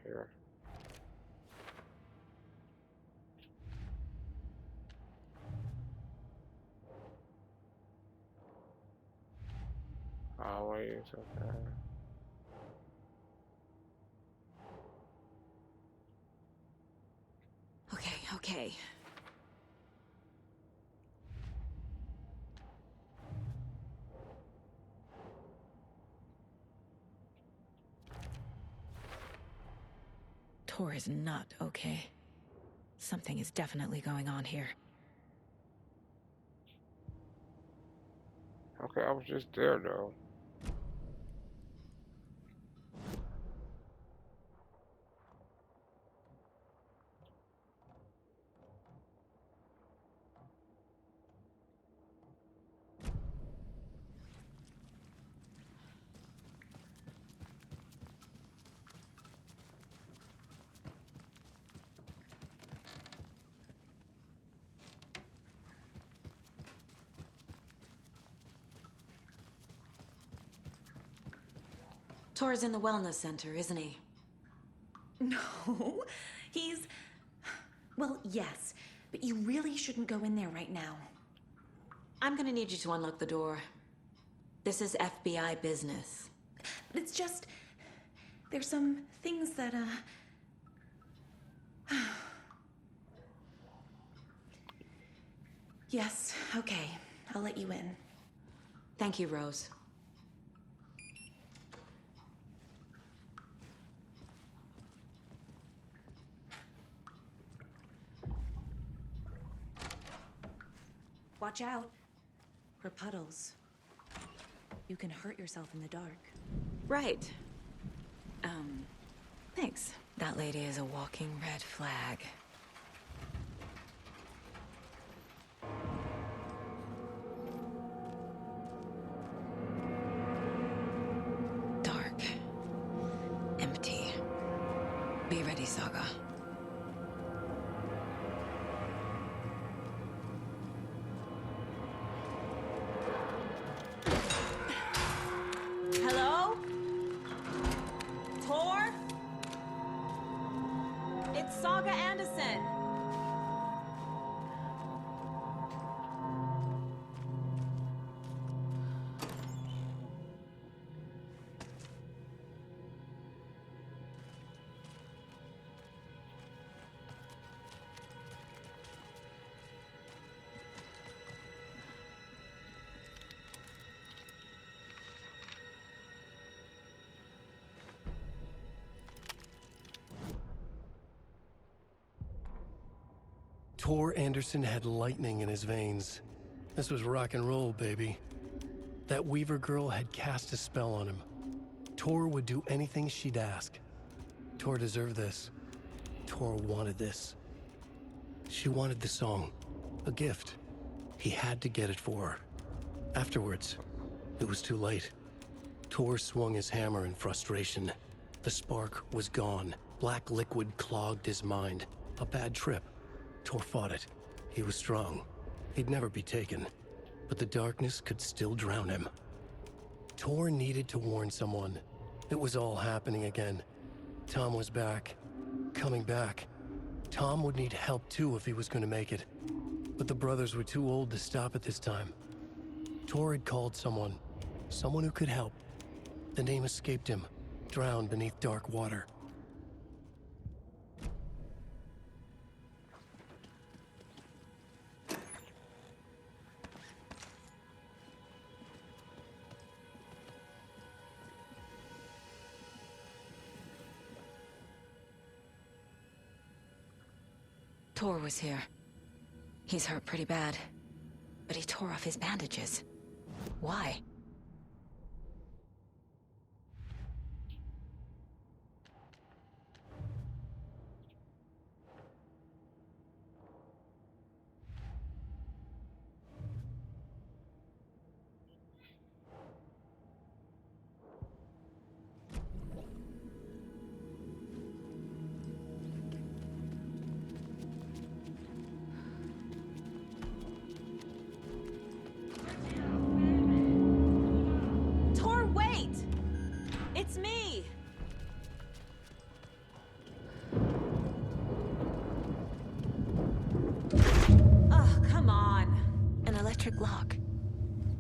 here. Always okay. Okay, okay. Tor is not okay. Something is definitely going on here. Okay, I was just there though. Tor's in the wellness center, isn't he? No, he's... Well, yes, but you really shouldn't go in there right now. I'm gonna need you to unlock the door. This is FBI business. It's just... There's some things that, Yes, okay. I'll let you in. Thank you, Rose. Watch out for puddles. You can hurt yourself in the dark. Right. Thanks. That lady is a walking red flag. Dark. Empty. Be ready, Saga. Hello? Tor? It's Saga Anderson. Tor Anderson had lightning in his veins. This was rock and roll, baby. That Weaver girl had cast a spell on him. Tor would do anything she'd ask. Tor deserved this. Tor wanted this. She wanted the song, a gift. He had to get it for her. Afterwards, it was too late. Tor swung his hammer in frustration. The spark was gone. Black liquid clogged his mind. A bad trip. Tor fought it. He was strong. He'd never be taken. But the darkness could still drown him. Tor needed to warn someone. It was all happening again. Tom was back. Coming back. Tom would need help too if he was going to make it. But the brothers were too old to stop it this time. Tor had called someone. Someone who could help. The name escaped him. Drowned beneath dark water. Tor was here. He's hurt pretty bad. But he tore off his bandages. Why? electric lock.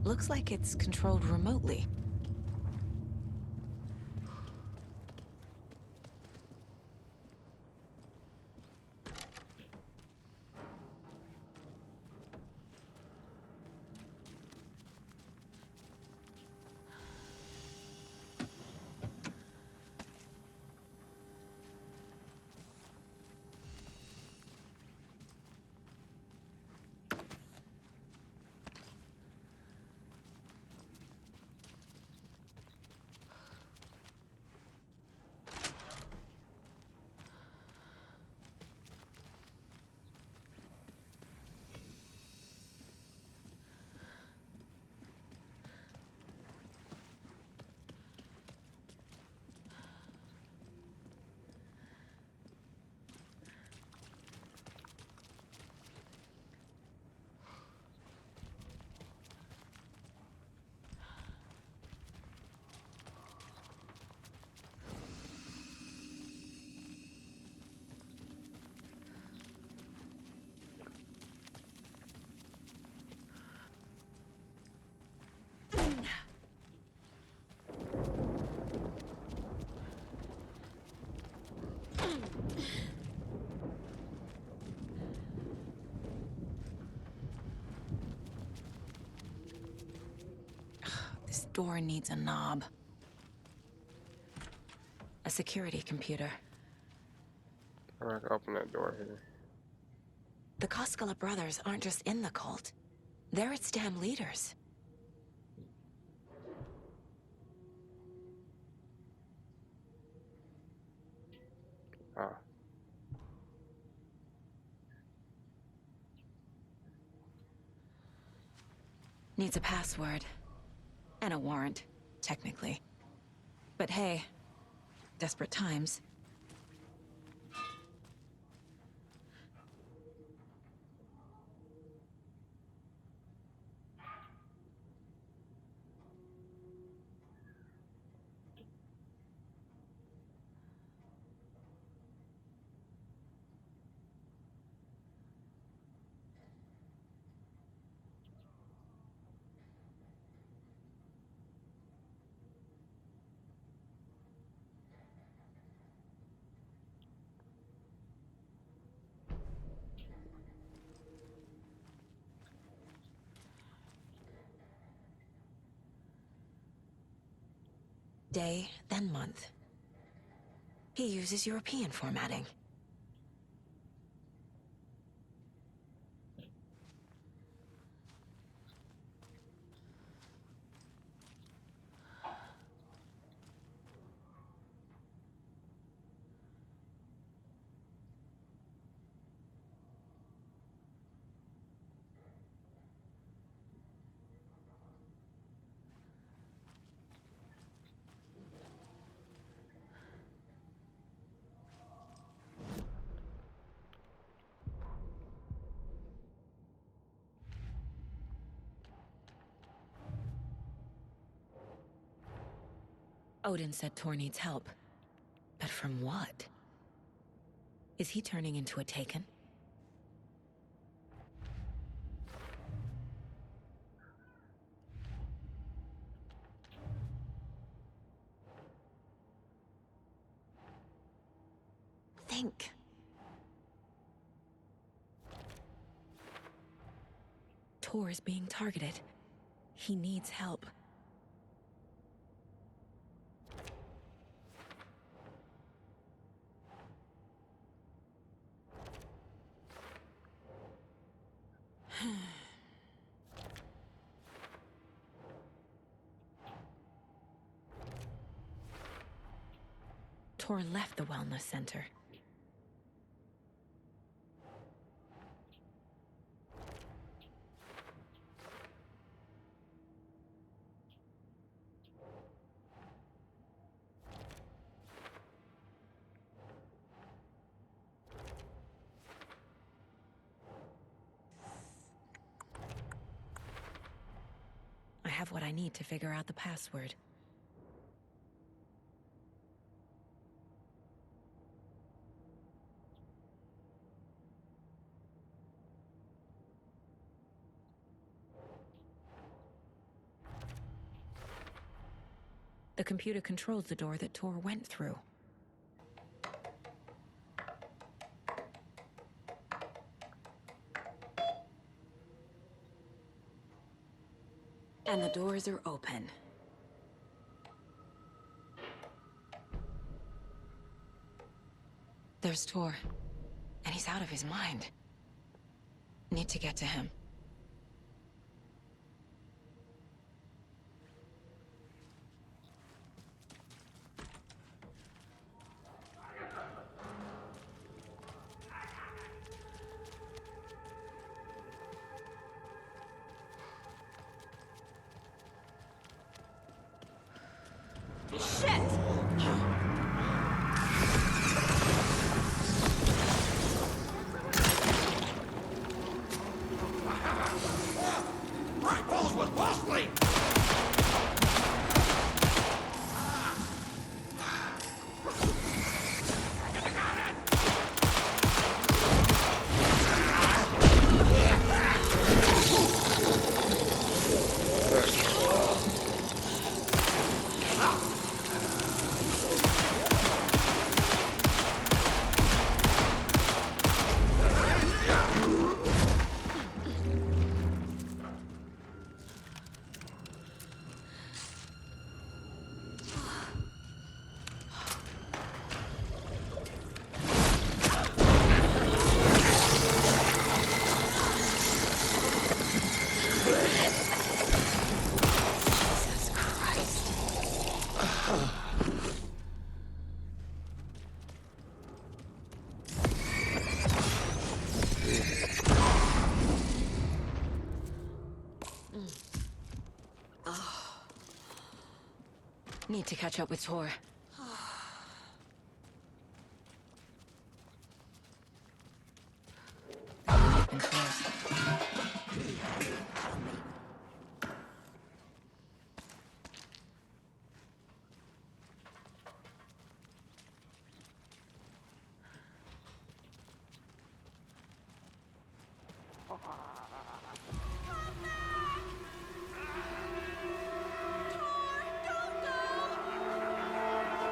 Looks like it's controlled remotely. This door needs a knob. A security computer. I can open that door here. The Koskela brothers aren't just in the cult. They're its damn leaders. Ah. Needs a password. And a warrant, technically. But hey, desperate times. Day, then month. He uses European formatting. Odin said Tor needs help. But from what? Is he turning into a Taken? Think. Tor is being targeted. He needs help. Tor left the wellness center. I have what I need to figure out the password. The computer controls the door that Tor went through. And the doors are open. There's Tor. And he's out of his mind. Need to get to him. Need to catch up with Tor. And close.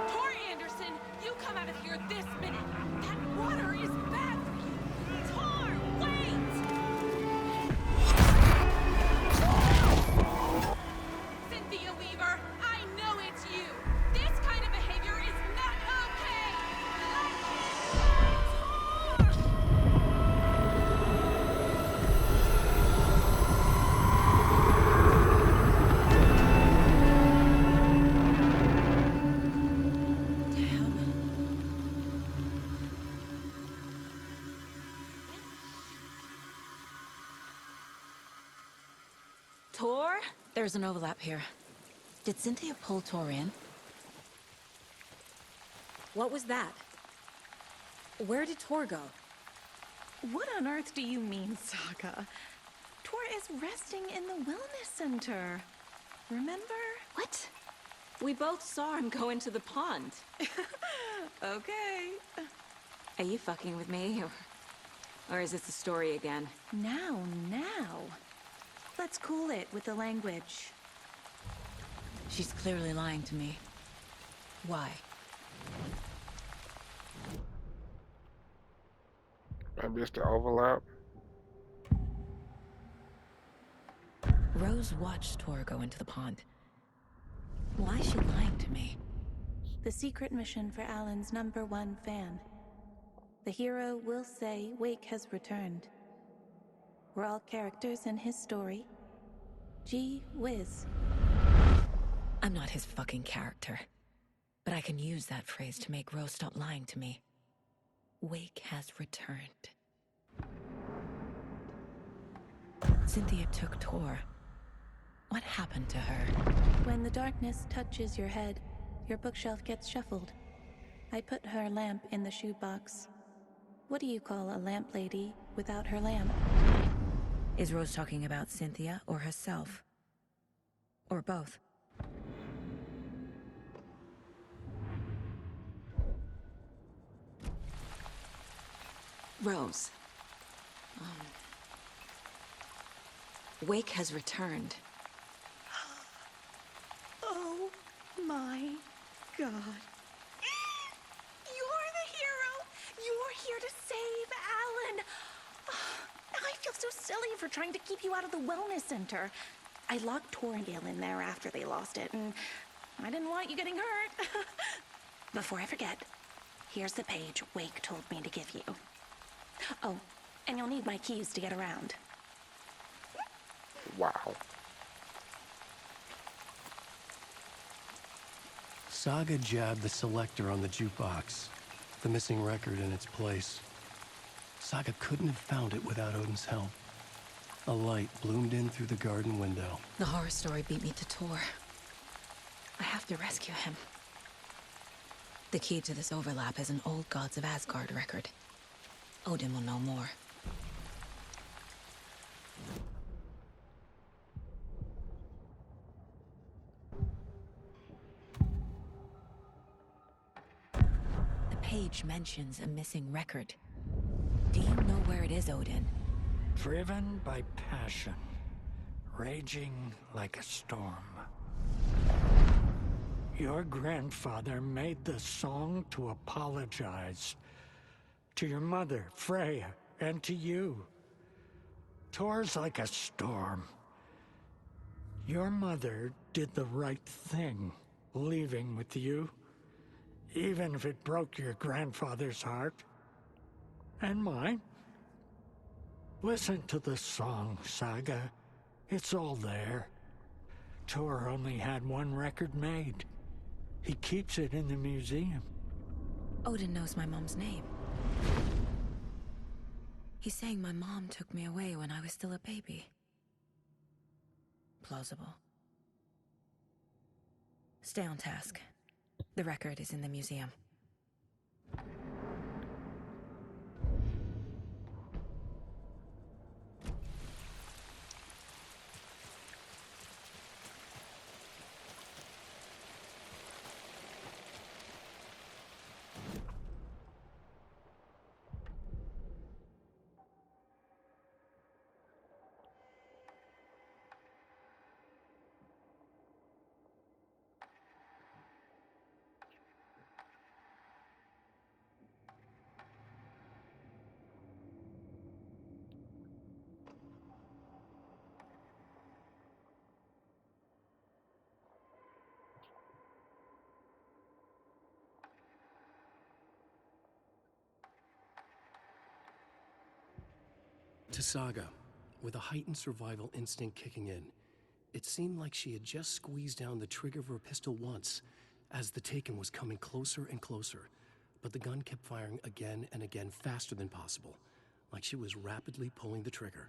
Tor Anderson, you come out of here this minute! That water is bad for you! Tor, wait! Cynthia Weaver, I know it's you! This kind of behavior is not okay! Tor? There's an overlap here. Did Cynthia pull Tor in? What was that? Where did Tor go? What on earth do you mean, Saga? Tor is resting in the wellness center. Remember? What? We both saw him go into the pond. Okay. Are you fucking with me? Or is this the story again? Now. Let's cool it with the language. She's clearly lying to me. Why? Maybe it's the overlap. Rose watched Tor go into the pond. Why is she lying to me? The secret mission for Alan's #1 fan. The hero will say Wake has returned. We're all characters in his story. Gee whiz. I'm not his fucking character. But I can use that phrase to make Rose stop lying to me. Wake has returned. Cynthia took Tor. What happened to her? When the darkness touches your head, your bookshelf gets shuffled. I put her lamp in the shoebox. What do you call a lamp lady without her lamp? Is Rose talking about Cynthia or herself? Or both? Rose. Wake has returned. Oh my my God. You're the hero! You're here to save Alan! I feel so silly for trying to keep you out of the wellness center. I locked Tor and Gale in there after they lost it, and I didn't want you getting hurt. Before I forget, here's the page Wake told me to give you. Oh, and you'll need my keys to get around. Wow. Saga jabbed the selector on the jukebox, the missing record in its place. Saga couldn't have found it without Odin's help. A light bloomed in through the garden window. The horror story beat me to Tor. I have to rescue him. The key to this overlap is an old Gods of Asgard record. Odin will know more. The page mentions a missing record. Do you know where it is, Odin? Driven by passion, raging like a storm. Your grandfather made the song to apologize to your mother, Freya, and to you. Tor's like a storm. Your mother did the right thing, leaving with you, even if it broke your grandfather's heart. And mine. Listen to the song, Saga. It's all there. Tor only had one record made. He keeps it in the museum. Odin knows my mom's name. He's saying my mom took me away when I was still a baby. Plausible. Stay on task. The record is in the museum. To Saga, with a heightened survival instinct kicking in, it seemed like she had just squeezed down the trigger of her pistol once, as the Taken was coming closer and closer, but the gun kept firing again and again faster than possible, like she was rapidly pulling the trigger.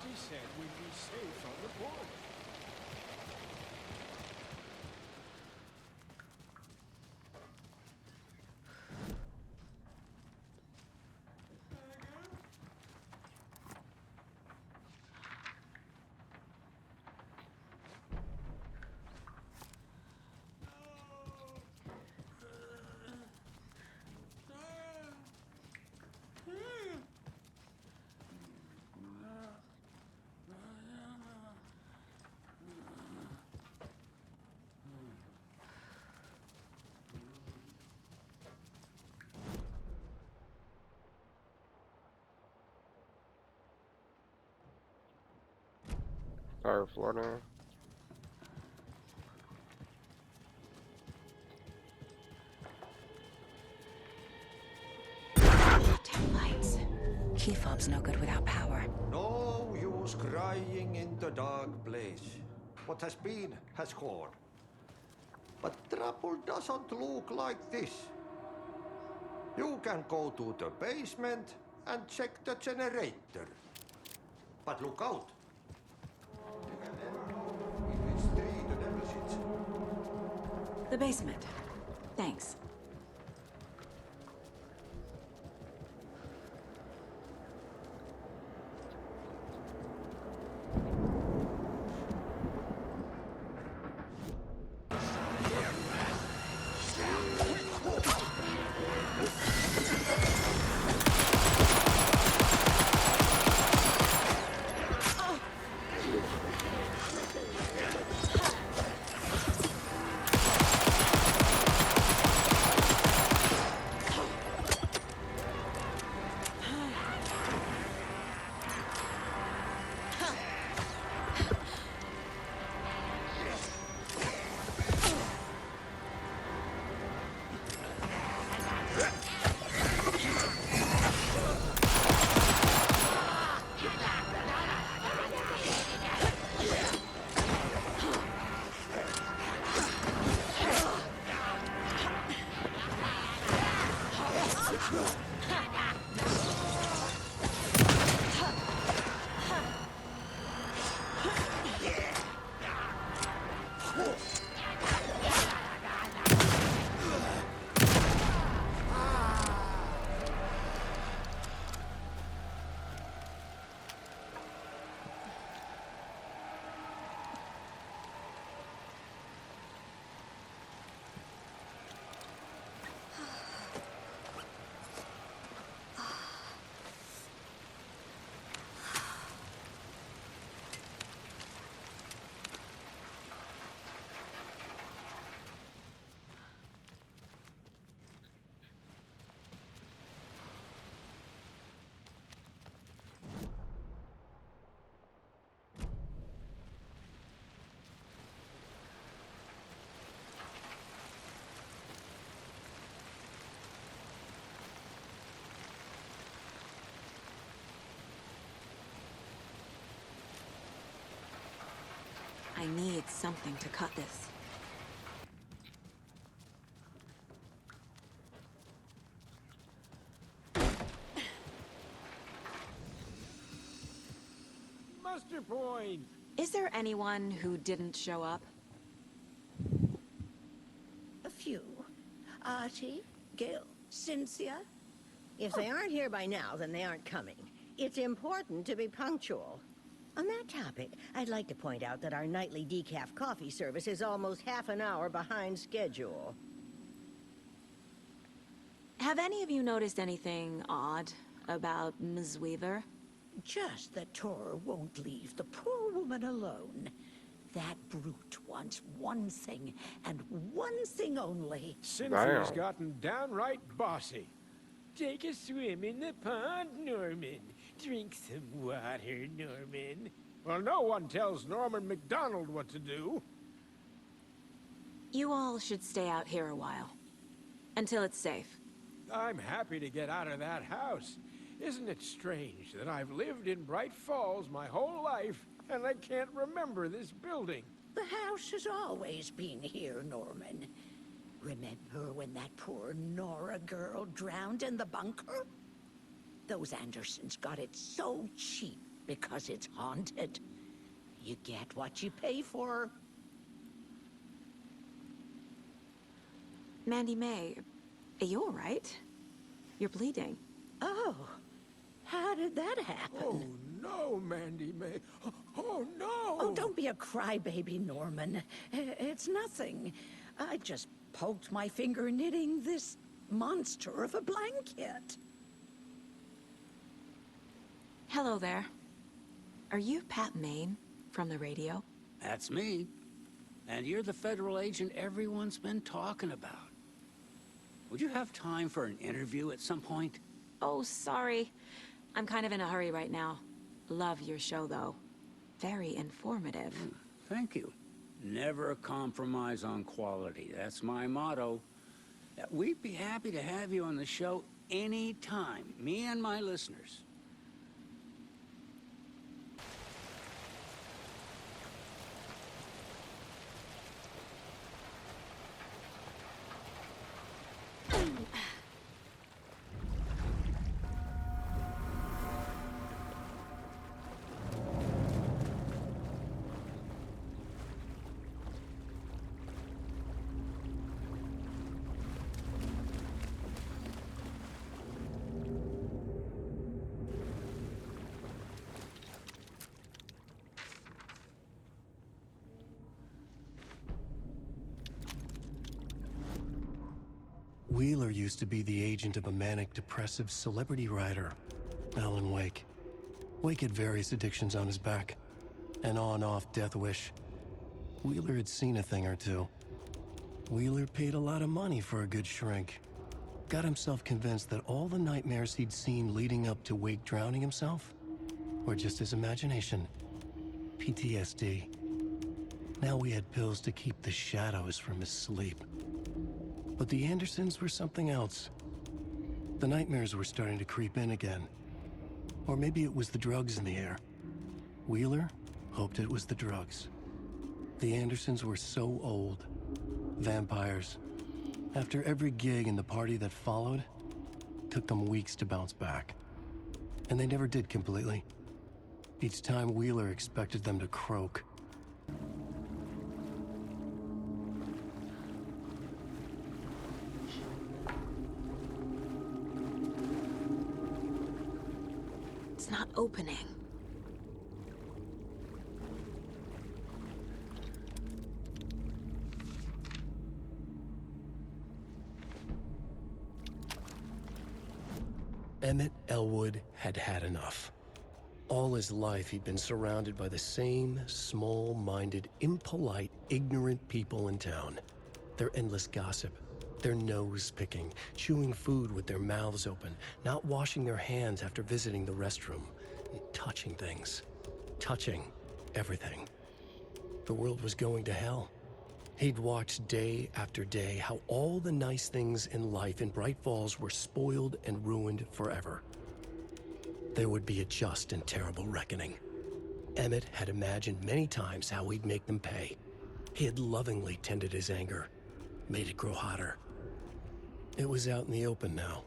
He said we'd be safe on the border. Sorry, floating. Tail lights. Key fob's no good without power. No use crying in the dark place. What has been has gone. But trouble doesn't look like this. You can go to the basement and check the generator. But look out. You can never know in which tree the devil sits. The basement. Thanks. I need something to cut this. Muster point! Is there anyone who didn't show up? A few. Archie, Gil, Cynthia. If they aren't here by now, then they aren't coming. It's important to be punctual. On that topic, I'd like to point out that our nightly decaf coffee service is almost half an hour behind schedule. Have any of you noticed anything odd about Ms. Weaver? Just that Tor won't leave the poor woman alone. That brute wants one thing, and one thing only. Cynthia's Damn. gotten downright bossy. Take a swim in the pond, Norman. Drink some water, Norman. Well, no one tells Norman MacDonald what to do. You all should stay out here a while. Until it's safe. I'm happy to get out of that house. Isn't it strange that I've lived in Bright Falls my whole life, and I can't remember this building? The house has always been here, Norman. Remember when that poor Nora girl drowned in the bunker? Those Andersons got it so cheap because it's haunted. You get what you pay for. Mandy May, are you all right? You're bleeding. Oh, how did that happen? Oh, no, Mandy May. Oh, no! Oh, don't be a crybaby, Norman. It's nothing. I just poked my finger knitting this monster of a blanket. Hello there. Are you Pat Maine from the radio? That's me. And you're the federal agent everyone's been talking about. Would you have time for an interview at some point? Oh, sorry. I'm kind of in a hurry right now. Love your show, though. very informative. Thank you. Never compromise on quality. That's my motto. We'd be happy to have you on the show anytime, me and my listeners. Wheeler used to be the agent of a manic-depressive celebrity writer, Alan Wake. Wake had various addictions on his back, an on-off death wish. Wheeler had seen a thing or two. Wheeler paid a lot of money for a good shrink. Got himself convinced that all the nightmares he'd seen leading up to Wake drowning himself were just his imagination. PTSD. Now we had pills to keep the shadows from his sleep. But the Andersons were something else. The nightmares were starting to creep in again. Or maybe it was the drugs in the air. Wheeler hoped it was the drugs. The Andersons were so old. Vampires. After every gig and the party that followed, took them weeks to bounce back. And they never did completely. Each time Wheeler expected them to croak. It's not opening. Emmett Elwood had had enough. All his life, he'd been surrounded by the same small-minded, impolite, ignorant people in town. Their endless gossip, their nose-picking, chewing food with their mouths open, not washing their hands after visiting the restroom, and touching things. Touching everything. The world was going to hell. He'd watched day after day how all the nice things in life in Bright Falls were spoiled and ruined forever. There would be a just and terrible reckoning. Emmett had imagined many times how he'd make them pay. He had lovingly tended his anger, made it grow hotter. It was out in the open now.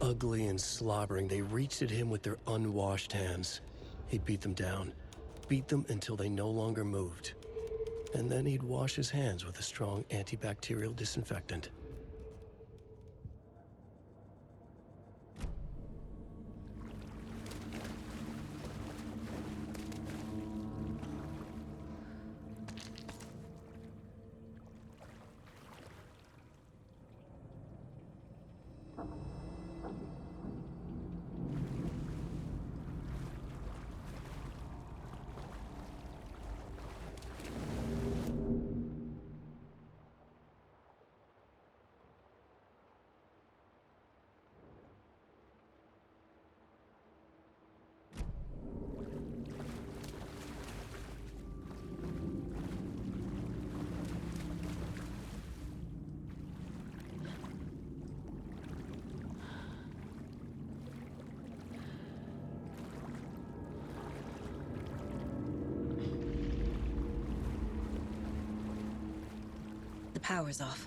Ugly and slobbering, they reached at him with their unwashed hands. He'd beat them down, beat them until they no longer moved. And then he'd wash his hands with a strong antibacterial disinfectant. The power's off.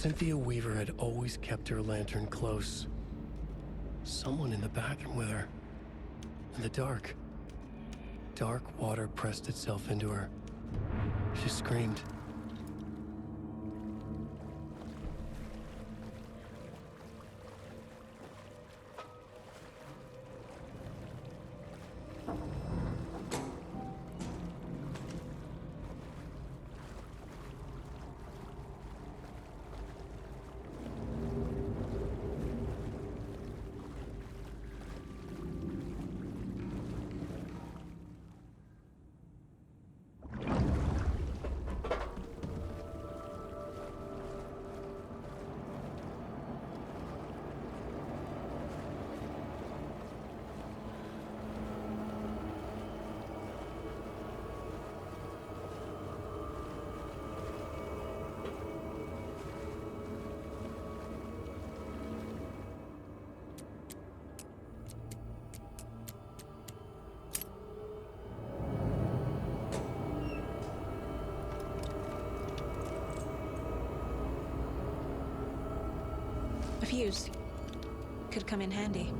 Cynthia Weaver had always kept her lantern close. Someone in the bathroom with her. In the dark. Dark water pressed itself into her. She screamed. A fuse. Could come in handy.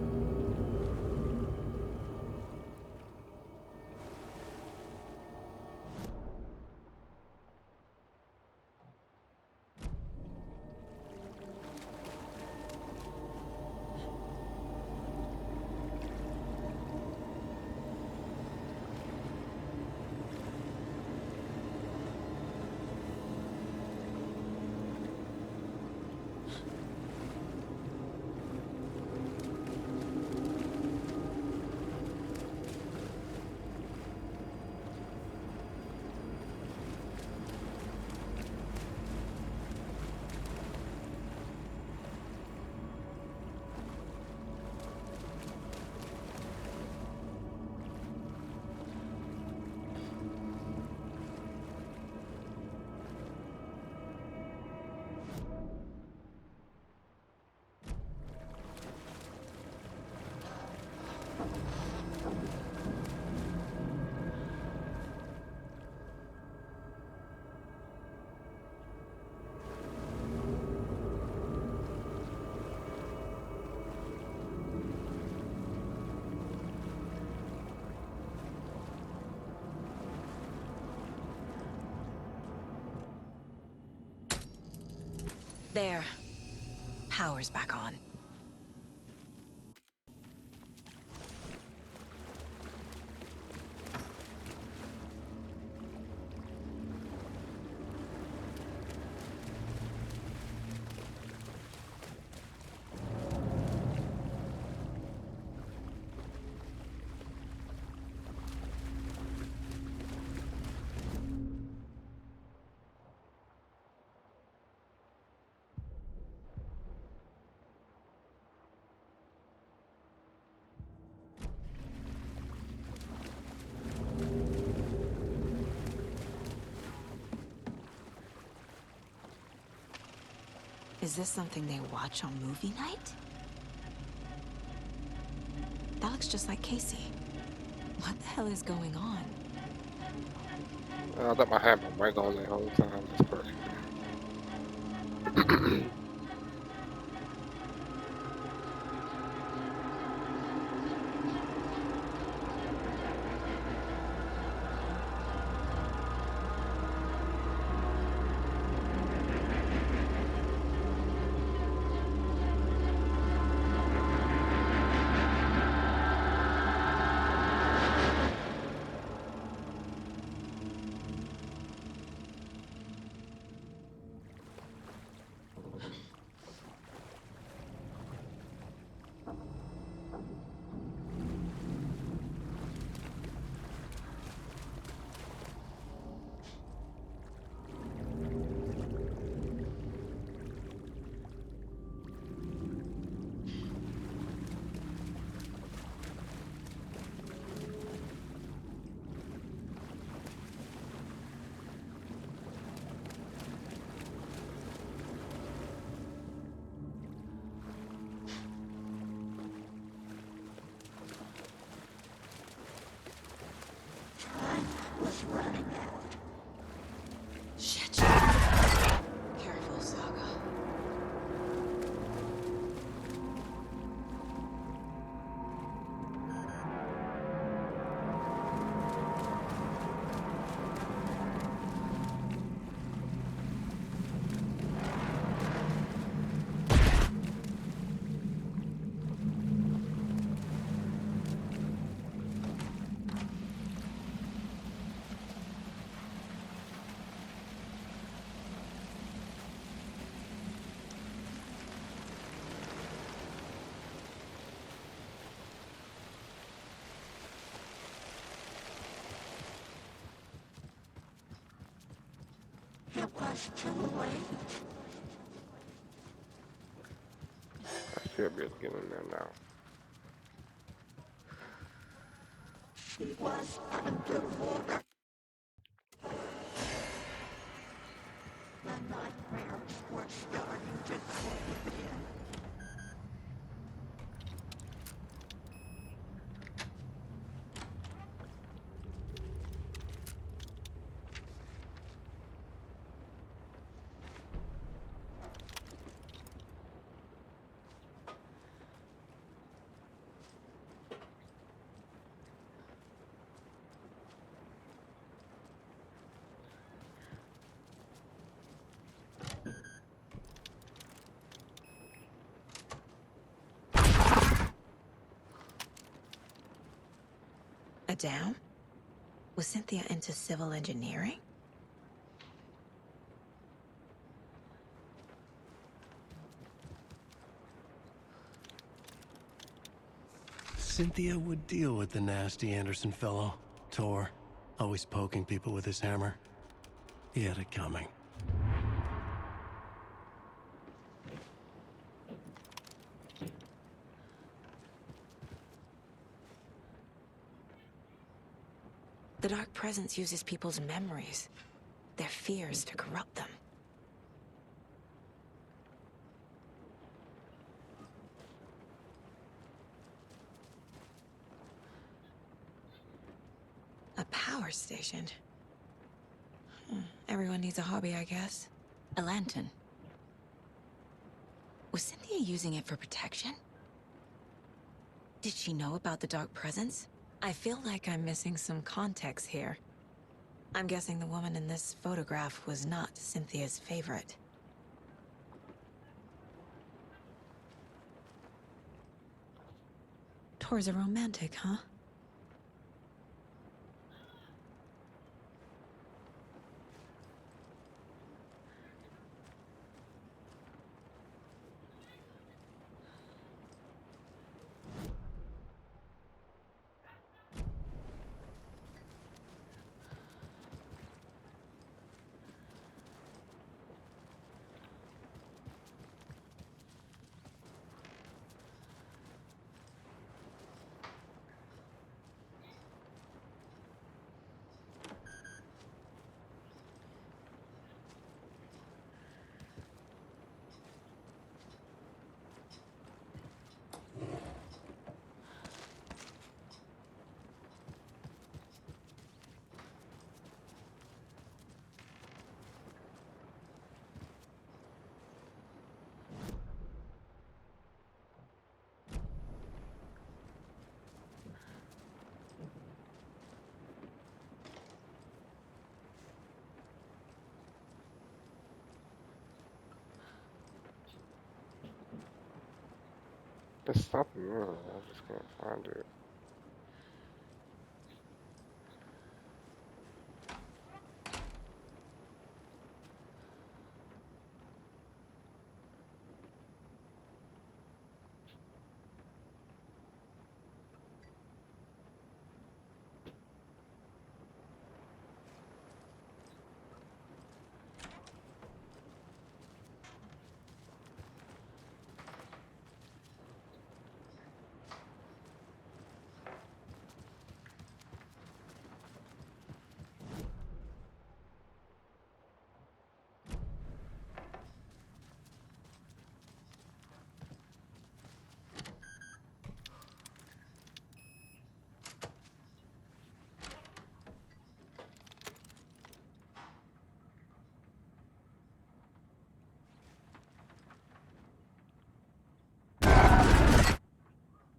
There. Power's back on. Is this something they watch on movie night? That looks just like Casey. What the hell is going on? I thought I had my mic on the whole time. That's crazy. It was too late. I should be able to get in there now. She was underwater. The nightmares were starting to creep in. A dam? Was Cynthia into civil engineering? Cynthia would deal with the nasty Anderson fellow, Tor, always poking people with his hammer. He had it coming. The Dark Presence uses people's memories, their fears, to corrupt them. A power station. Everyone needs a hobby, I guess. A lantern. Was Cynthia using it for protection? Did she know about the Dark Presence? I feel like I'm missing some context here. I'm guessing the woman in this photograph was not Cynthia's favorite. Tor's a romantic, huh? There's something there. I just can't find it.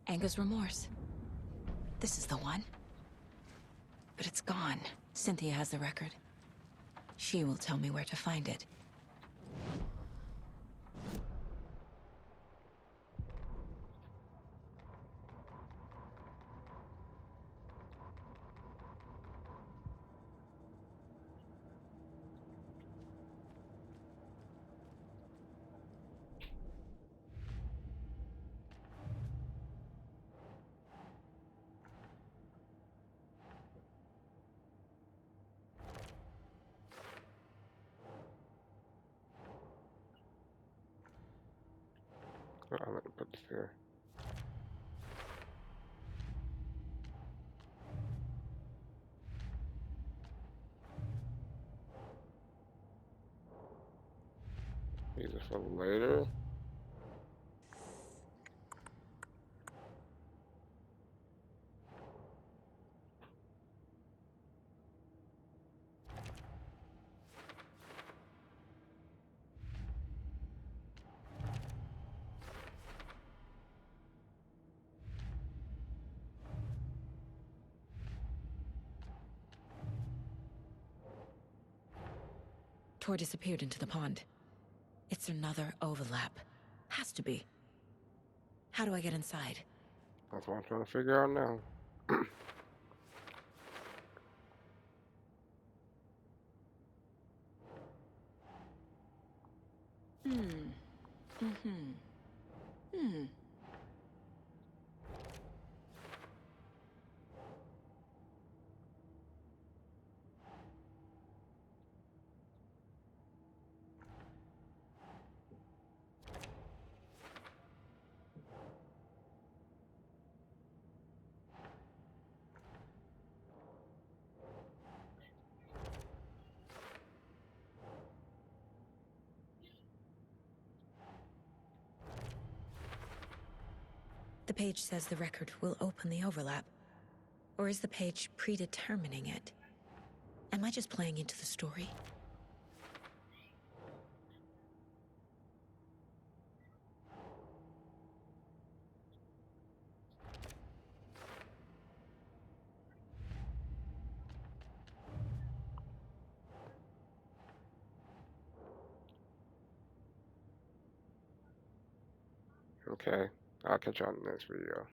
Anger's remorse. This is the one. But it's gone. Cynthia has the record. She will tell me where to find it. I'm gonna put this here. These are for later. Tor disappeared into the pond. It's another overlap. Has to be. How do I get inside? That's what I'm trying to figure out now. The page says the record will open the overlap. Or is the page predetermining it? Am I just playing into the story? Okay, I'll catch you on the next video.